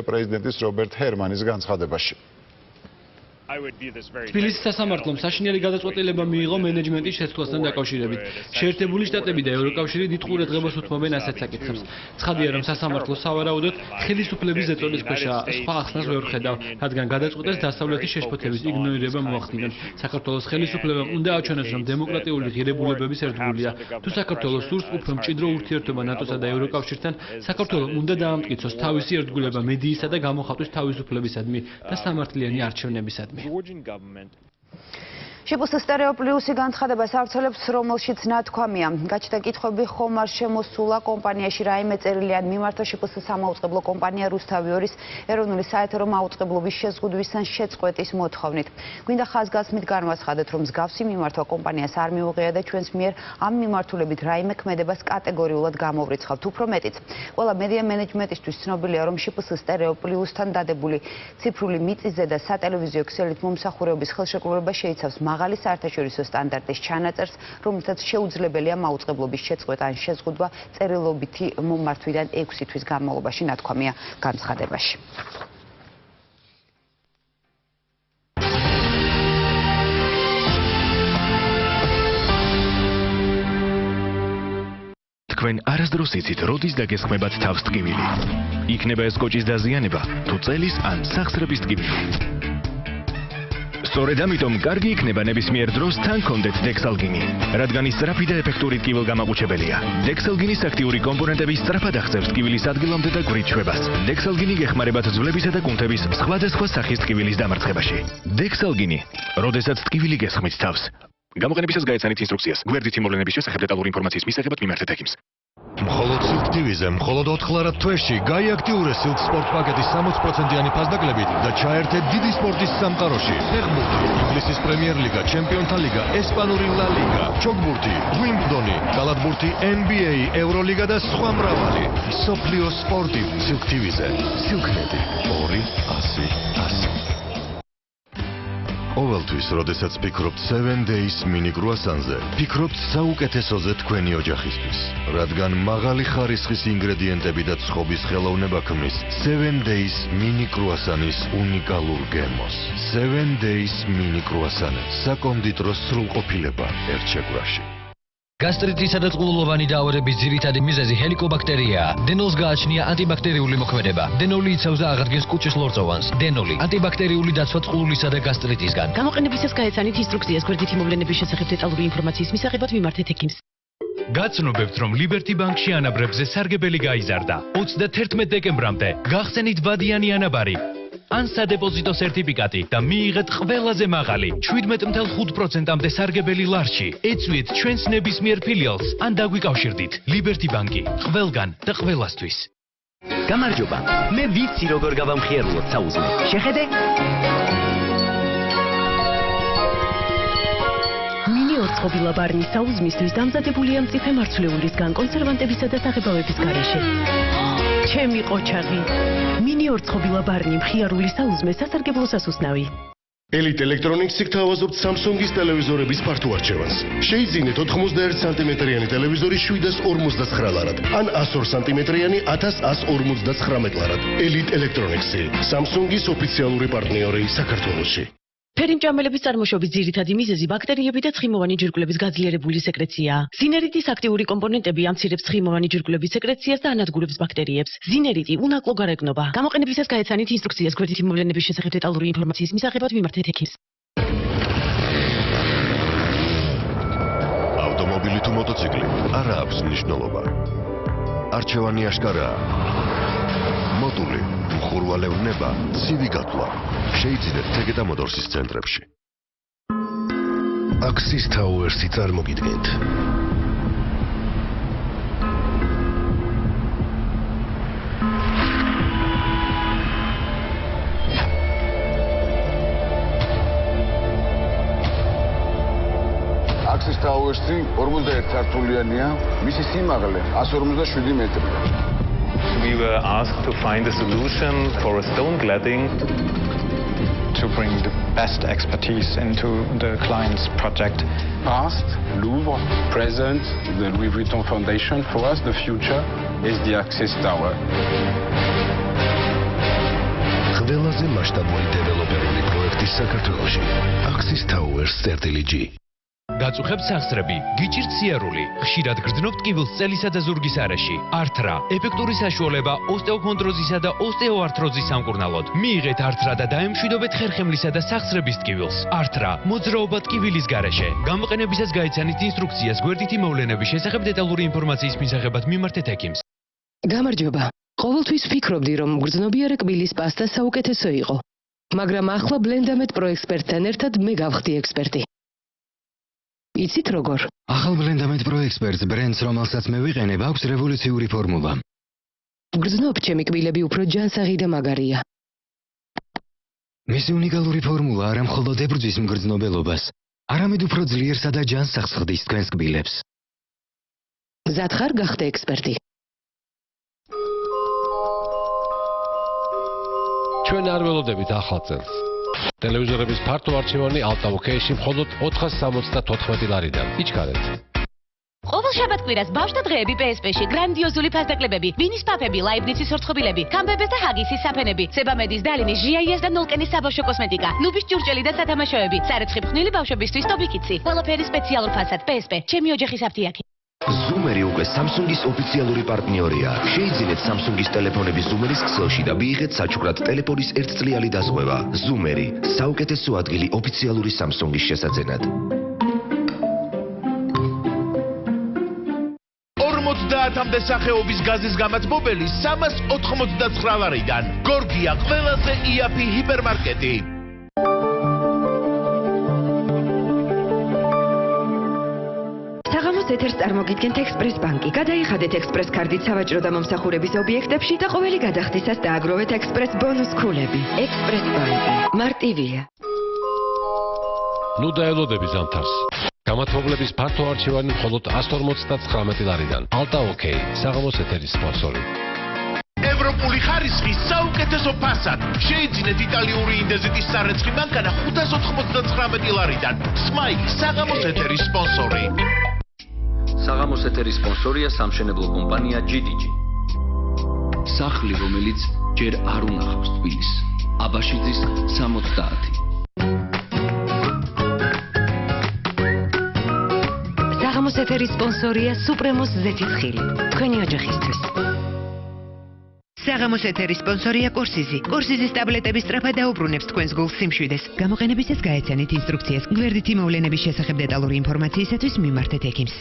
პრეზიდენტის რობერტ ჰერმანის განცხადებაში. თბილისის სასამართლომ საშინელი გადაწყვეტილება მიიღო მენეჯმენტის შეცვლასთან დაკავშირებით. შეერთებული შტატები და ევროკავშირი დიდ ყურადღებას უთმობენ ასეთ საკითხებს. ცხადია, რომ სასამართლო სავარაუდოდ ხელისუფლების ზეწოლის ქვეშაა. სხვა ახსნას ვერ ვხედავ, რადგან გადაწყვეტეს დასავლეთის შეშფოთების იგნორირება მოახდინონ. საქართველოს ხელისუფლებამ უნდა აჩვენოს, რომ დემოკრატიული ღირებულებების ერთგულია. თუ საქართველოს სურს უფრო მჭიდრო ურთიერთობა ნატოსა და ევროკავშირთან, საქართველოს უნდა დაამტკიცოს თავისი ერთგულება მედიისა და გამოხატვის თავისუფლებისადმი და სამართლიანი არჩევნებისადმი. შპს სტერეოპლუსი განცხადებას ავრცელებს, რომელშიც ნათქვამია. გაჩნდა კითხვები ხომ არ შემოსულა კომპანიაში რაიმე წერილი ან მიმართა შპს სამაუწყებლო კომპანია რუსთავი 2-ის ეროვნული საეთერო მაუწყებლობის შეზღუდვის ან შეწყვეტის მოთხოვნით. გვინდა ხაზგასმით განვაცხადოთ, რომ მსგავსი მიმართვა კომპანიას არ მიუღია და ჩვენს მიერ ამ მიმართულებით რაიმე ქმედებას კატეგორიულად გამოვრიცხავთ. უფრო მეტიც, ყველა მედია მენეჯმენტისთვის ცნობილია, რომ შპს სტერეოპლუსთან დადებული ციფრული მიწისძე და სატელევიზიო ქსელით მომსახურების ხელშეკრულება შეიცავს მაღალი საერთაშორისო სტანდარტის ჩანაწერს, რომელსაც შეუძლებელია მაუწყებლობის შეწყვეტა ან შეზღუდვა წერილობითი მომართვიდან 6 თვის განმავლობაში, ნათქვამია განცხადებაში. თქვენ არასდროს იცით, როდის დაგესხმებათ თავს ტკივილი. იქნება ეს კოჭის დაზიანება, თუ წელის ან სახსრების ტკივილი. სწორედ ამიტომ კარგი იქნება ნებისმიერ დროს თან გქონდეთ დექსალგინი, რადგან ის სწრაფი და ეფექტური ტკივილგამაყუჩებელია. დექსალგინის აქტიური კომპონენტები სწრაფად აღწევს ტკივილის ადგილამდე და გვერდ შვებას. დექსალგინი გეხმარებათ ძვლებისა და კუნთების სხვადასხვა სახის ტკივილის დამარცხებაში. დექსალგინი, როდესაც ტკივილი გესხმით თავს. გამოყენებისას გაეცანით ინსტრუქციას. გვერდით იმოვლენების შესახებ დეტალური ინფორმაციის მისაღებად მიმართეთ ექიმს. მხოლოდ სილკტივიზე, მხოლოდ 4 თვეში გაიაქტიურე სილკ სპორტ პაკეტის 60%-იანი ფასდაკლებით და ჩაერთე დიდი სპორტის სამყაროში. ფეხბურთი, ინგლისის პრემიერ ლიგა, ჩემპიონთა ლიგა, ესპანური ლა ლიგა, ჩოგბურთი, უიმბლდონი, კალათბურთი, NBA, ევროლიგა და სხვა მრავალი. მსოფლიო სპორტი სილკტივიზე. სილკნეტი 200. ყოველთვის, როდესაც ფიქრობთ 7 days mini croissant-ზე, ფიქრობთ საუკეთესოზე თქვენი ოჯახისთვის, რადგან მაღალი ხარისხის ინგრედიენტები და ცხობის ხელოვნება ქმნის 7 days mini croissant-ის უნიკალურ გემოს. 7 days mini croissant, საკონდიტრო სრულყოფილება ერთ შეკვრაში. გასტრიტისა და წყლულოვანი დაავადების ძირითადი მიზეზი ჰელიკობაქტერიაა. დენოლს გააჩნია ანტიბაქტერიული მოქმედება. დენოლი იცავს და აღადგენს კუჭის ლორწოვანს. დენოლი ანტიბაქტერიული დაცვა წყლულისა და გასტრიტისგან. გამოყენებისას გაეცანით ინსტრუქციას გვერდით იმოვლენების შესახებ დეტალური ინფორმაციის მისაღებად მიმართეთ ექიმს. გაცნობებთ, რომ ლიბერტი ბანკში ანაბრებზე სარგებელი გაიზარდა. 31 დეკემბრამდე გახსენით ვადიანი ანაბარი ან სადეპოზიტო სერტიფიკატი და მიიღეთ ყველაზე მაღალი 17.5%-მდე სარგებელი ლარჩი. ეწვიეთ ჩვენს ნებისმიერ ფილიალს ან დაგვიკავშირდით. ლიბერტი ბანკი, ყველგან და ყველასთვის. გამარჯობა. მე ვიცი როგორ გავამხიარულოთ საუზმე. შეხედე? მინი ორწყობილა ბარნის საუზმისთვის დამზადებულია მწიფე მარცვლეულისგან კონსერვანტებისა და საღებავების გარეშე. ჩემი ყოჩაღი. მინი ორწყობილა ბარნი მხიარული საუზმე სასარგებლო სასუსნავი. Elite Electronics-ი გთავაზობთ Samsung-ის ტელევიზორების ფართო არჩევანს. შეიძინეთ 81 სანტიმეტრიანი ტელევიზორი 749 ლარად, ან 102 სანტიმეტრიანი 1159 ლარად. Elite Electronics-ი, Samsung-ის ოფიციალური პარტნიორი საქართველოში. ფერიმჭამელების წარმოშობის ძირითადი მიზეზი ბაქტერიები და ცხიმოვანი ჯირკვლების გაძლიერებული სეკრეციაა. ზინერიდის აქტიური კომპონენტები ამცირებს ცხიმოვანი ჯირკვლების სეკრეციას და ანადგურებს ბაქტერიებს. ზინერიტი უნაკლო გარეგნობა. გამოყენებისას გაეცანით ინსტრუქციას გვერდით იმოვლენების შესახებ დეტალური ინფორმაციის მისაღებად მიმართეთ ექიმს. ავტომობილი თუ მოტოციკლი, არა აქვს მნიშვნელობა. არჩევანი აშკარაა. მოდული, უხურვალევნება, ცივი გათვლა. შეიძინეთ თეგეტა მოტორსის ცენტრებში. Axis Towers-ი წარმოგიდგენთ. Axis Towers-ი 41 სართულიანია, მისი სიმაღლე 157 მეტრია. We were asked to find a solution for a stone cladding to bring the best expertise into the client's project. Past, Louvre, present, the Louis Vuitton Foundation. For us, the future is the Axis Tower. ყველაზე მასშტაბური დეველოპერული პროექტი საქართველოში. Axis Towers CertiliG. გაწუხებს სახსრები, გიჭირთ სიარული, ხშირად გრძნობთ ტკივილს წელისა და ზურგის არეში. Arthra, ეფექტური საშუალება ოსტეოქონდროზისა და ოსტეოართროზის სამკურნალოდ. მიიღეთ Arthra და დაემშვიდობეთ ხერხემლისა და სახსრების ტკივილს. Arthra, მოძრაობა ტკივილის გარეშე. გამოყენებისას გაიცანით ინსტრუქციას გვერდითი მოვლენების შესახებ დეტალური ინფორმაციის მისაღებად მიმართეთ ექიმს. გამარჯობა. ყოველთვის ვფიქრობდი, რომ მგრძნობიარე კბილის პასტა საუკეთესო იყო. მაგრამ ახლა Blendamет Pro ექსპერტთან ერთად მე გავხდი ექსპერტი. იცით როგორ? ახალ Blendamет Pro ექსპერტს ბრენდს, რომელსაც მე ვიყენებ, აქვს რევოლუციური ფორმულა. გრძნობ ჩემი კბილები უფრო ჯანსაღი და მაგარია. მისი უნიკალური ფორმულა არა მხოლოდ ებრძვის მგრძნობელობას, არამედ უფრო ძლიერსა და ჯანსაღს ხდის თქვენს კბილებს. მზად ხარ გახდე ექსპერტი? ჩვენ არ ველოდებით ახალ წელს. ტელევიზორების ფართო არჩევანი Alta OK-ში მხოლოდ 474 ლარიდან. იჩქარეთ. ყოველ შაბათ-კვირას ბავშვთა დღეები PSP-ში გრანდიოზული ფასდაკლებები, ვინის პაფები, ლაიბნიცის ორცხობილები, კამბებეს და ჰაგისის საფენები, სებამედის, დალინის, ჟიაიას და ნოლკენის საბავშვო კოსმეტიკა, ნუბის ჭურჭელი და სათამაშოები, სარეცხი ფხვნილი ბავშვებისთვის ტობიკიცი, ყველაფერი სპეციალურ ფასად PSP, ჩემი ოჯახის აფთიაქი. Zoomeri უკვე Samsung-ის ოფიციალური პარტნიორია. შეიძინეთ Samsung-ის ტელეფონების Zoomeri-ს ქსელში და მიიღეთ საჩუქრად ტელეფონის ერთწლიანი დაზღვევა. Zoomeri, საუკეთესო ადგილი ოფიციალური Samsung-ის შესაძენად. 50-მდე სახეობის გაზის გამაცმობელი 389 ლარიდან. გორგია ყველაზე იაფი ჰიპერმარკეტი. საღამოს ეთერს წარმოგიდგენთ ექსპრეს ბანკი. გადაიხადეთ ექსპრეს კარდით სავაჭრო და მომსახურების ობიექტებში და ყოველი გადახდისას დააგროვეთ ექსპრეს ბონუს ქულები. ექსპრეს ბანკი. მარტივია. ნუ დაელოდები ზამთარს. გამათბობლების ფართო არჩევანი მხოლოდ 159 ლარიდან. Alta OK, საღამოს ეთერის სპონსორი. ევროპული ხარისხის საუკეთესო ფასად. შეიძინეთ იტალიური ინდეზიტის სარეცხი მანქანა 599 ლარიდან. Smile, საღამოს ეთერის სპონსორი. საღამოს ეთერის სპონსორია სამშენებლო კომპანია GDG. სახლი, რომელიც ჯერ არ უნახავს თბილისს. აბაშიძის 70. საღამოს ეთერის სპონსორია სუპრემოს ზეთისხილი. თქვენი ოჯახისთვის. საღამოს ეთერის სპონსორია კორსიზი. კორსიზის ტაბლეტები სწრაფად დაუბრუნებს თქვენს გულს სიმშვიდეს. გამოყენებისას გაეცანით ინსტრუქციას. გვერდითი მოვლენების შესახებ დეტალური ინფორმაციისათვის მიმართეთ ექიმს.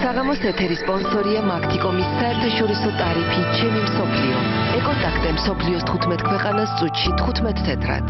საღამოს ეთერის სპონსორია მაგთიკომის საერთაშორისო ტარიფი ჩემი მსოფლიო. ეკონტაქტე მსოფლიოს 15 ქვეყანას წუთში 15 თეთრად.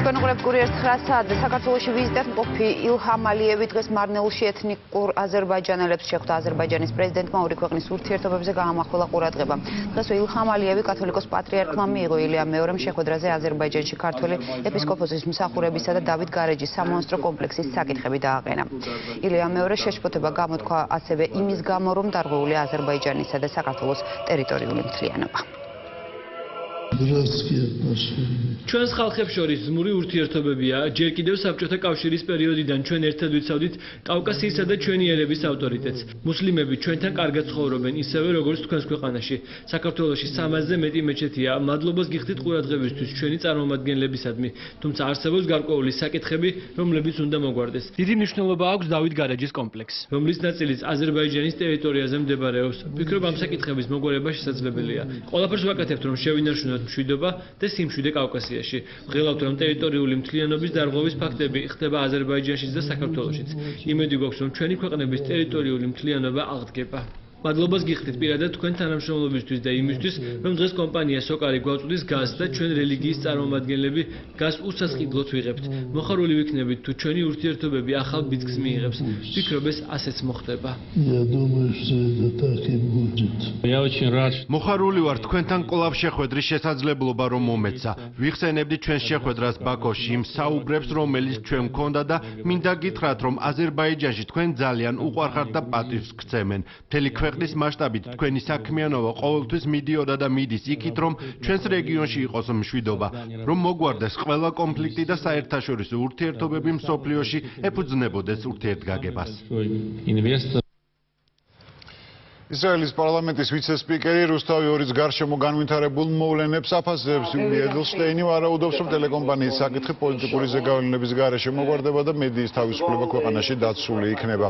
განუყურებთ გურიერ 9 საათზე საქართველოში ვიზიტად მყოფი ილჰამ ალიევი დღეს მარნეულში ეთნიკურ აზერბაიჯანელებს შეხვდა. აზერბაიჯანის პრეზიდენტმა ორი ქვეყნის ურთიერთობებზე გაამახვილა ყურადღება. დღეს ილჰამ ალიევი კათოლიკოს პატრიარქმა მიიღო ილიამ მეორემ შეხვედრაზე აზერბაიჯანში ქართველი ეპისკოპოსის მსახურებისა და დავით გარეჯის სამონასტრო კომპლექსის საკითხები დააყენა. ილიამ მეორე შეშფოთება გამოთქვა ასევე იმის გამო, რომ დარღვეულია აზერბაიჯანისა და საქართველოს ტერიტორიული მთლიანობა. ჩვენს ხალხებს შორის ზმური ურთიერთობებია. ჯერ კიდევ საბჭოთა კავშირის პერიოდიდან ჩვენ ერთად ვიცავდით კავკასიისა და ჩვენი ერების ავტორიტეტს. მუსლიმები ჩვენთან კარგად ცხოვრობენ, ისევე როგორც თქვენს ქვეყანაში. საქართველოში 300-ზე მეტი მეჩეთია. მადლობას გიხდით ყურადღებისთვის ჩვენი წარმომადგენლებისადმი. თუმცა არსებობს გარკვეული საკითხები, რომლებიც უნდა მოგვარდეს. დიდი მნიშვნელობა აქვს დავით გარეჯის კომპლექსს, რომლის ნაწილიც აზერბაიჯანის ტერიტორიაზე მდებარეობს. ვფიქრობ, ამ საკითხების მოგვარება შესაძლებელია. ყველაფერს ვაკეთებთ, რომ შევინარჩუნოთ მშვიდობა და სიმშვიდე კავკასიაში. ვღელავთ, რომ ტერიტორიული მთლიანობის დარღვევის ფაქტები ხდება აზერბაიჯანშიც და საქართველოშიც. იმედი გვაქვს, რომ ჩვენი ქვეყნების ტერიტორიული მთლიანობა აღდგება. მადლობას გიხდით პირადად თქვენ თანამშრომლობისთვის და იმისთვის, რომ დღეს კომპანია სოკარი გვაწვდის გაზს და ჩვენ რელიგიის წარმომადგენლები გაზს უსასყიდლოდ ვიღებთ. მოხარული ვიქნებით თუ ჩვენი ურთიერთობები ახალ ბიძგს მიიღებს. ვფიქრობ, ეს ასეც მოხდება. მოხარული ვარ თქვენთან კვლავ შეხვედრის შესაძლებლობა რომ მომეცა. ვიხსენებდი ჩვენს შეხვედრას ბაქოში იმ საუბრებს, რომელიც ჩვენ გქონდა და მინდა გითხრათ, რომ აზერბაიჯანში თქვენ ძალიან უყვარხართ და პატივს გცემენ. მთელი ქვეყნის მასშტაბით თქვენი საქმიანობა ყოველთვის მიდიოდა და მიდის იქით, რომ ჩვენს რეგიონში იყოს მშვიდობა, რომ მოგვარდეს ყველა კონფლიქტი და საერთაშორისო ურთიერთობები მსოფლიოში ეფუძნებოდეს ურთიერთგაგებას. ისრაელის პარლამენტის ვიცე-სპიკერი რუსთავი ორის გარშემო განვითარებულ მოვლენებს აფასებს. იული ედელშტეინი ვარაუდობს, რომ ტელეკომპანიის საკითხი პოლიტიკური ზეგავლენების გარეშე მოგვარდება და მედიის თავისუფლება ქვეყანაში დაცული იქნება.